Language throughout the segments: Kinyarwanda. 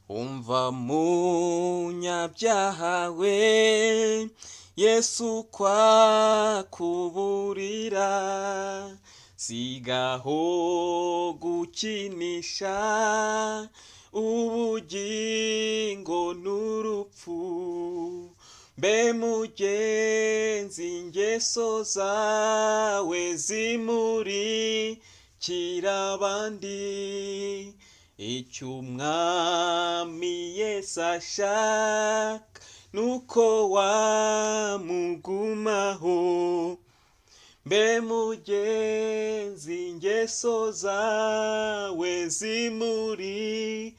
umva munyabyaha we, Yesu kwakuburira, sigaho gukinisha ubugingo n'urupfu. Mbe mugenzi, ingeso zawe zimurikira abandi, icyo umwami Yesu ashaka nuko wamugumaho. Mbe mugenzi, ingeso zawe zimurikira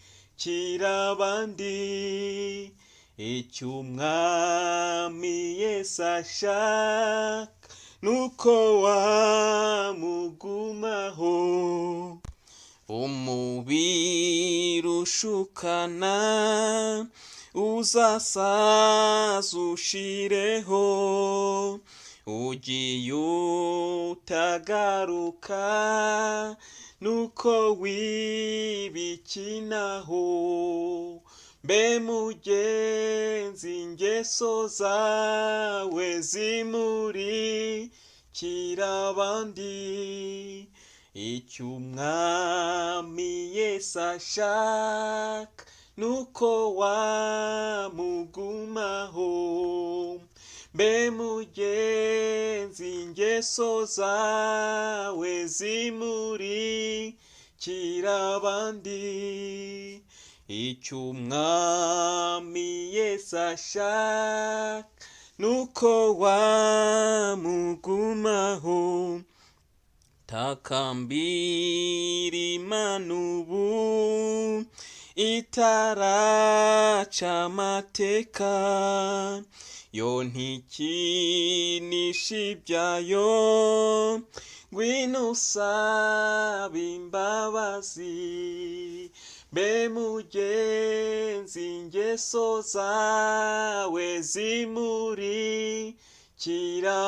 abandi, icyo umwami Yesu ashaka nuko wamugumaho. Umubiri ushukana uzasaza ushireho, ugiye utagaruka nuko wibikinaho. Mbe mugenzi, ingeso zawe zimurikira abandi, icyo umwami Yesu ashaka nuko wamugumaho. Mbe mugenzi, ingeso zawe zimurikira abandi, icyo umwami Yesu ashaka nuko wamugumaho. Takambira Imana ubu itaraca amateka, yo ntikinisha ibyayo, ngwino usabe imbabazi. Mbe mugenzi, ingeso zawe zimurikira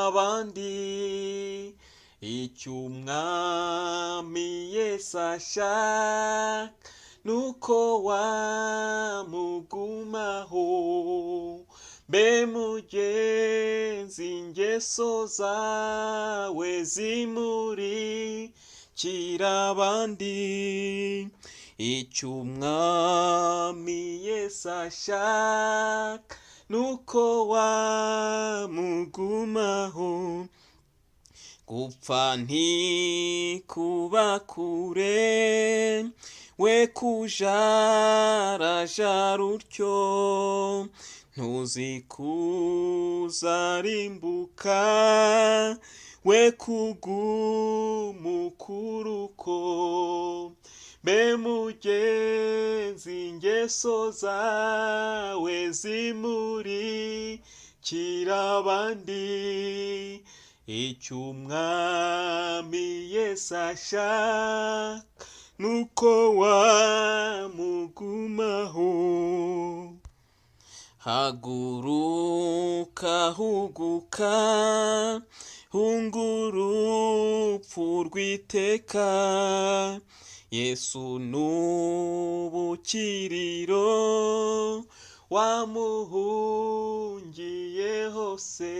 abandi, icyo umwami Yesu ashaka nuko wamugumaho. Mbe mugenzi, ingeso zawe zimurikira abandi, icyo umwami Yesu ashaka nuko wamugumaho. Gupfa ntikuba kure, we kujarajara utyo, ntuzi kuzarimbuka, we kugumukuruko. Mbe mugenzi, ingeso zawe zimurikira abandi, icyo umwami Yesu ashaka nuko wamugumaho. Haguruka huguka, hunga urupfu rw'iteka, Yesu n'ubukiriro wamuhungiye hose.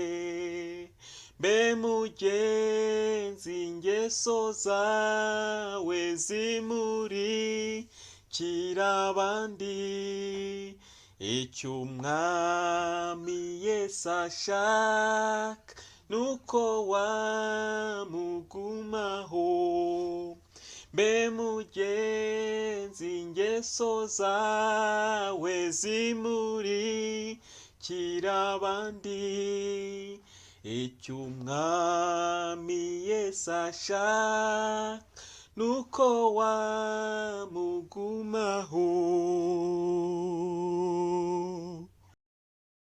Mbe mugenzi, ingeso zawe zimurikira abandi, icyo umwami Yesu ashaka nuko wamugumaho. Mbe mugenzi, ingeso zawe zimurikira abandi, icyo umwami Yesu ashaka nuko wamugumaho.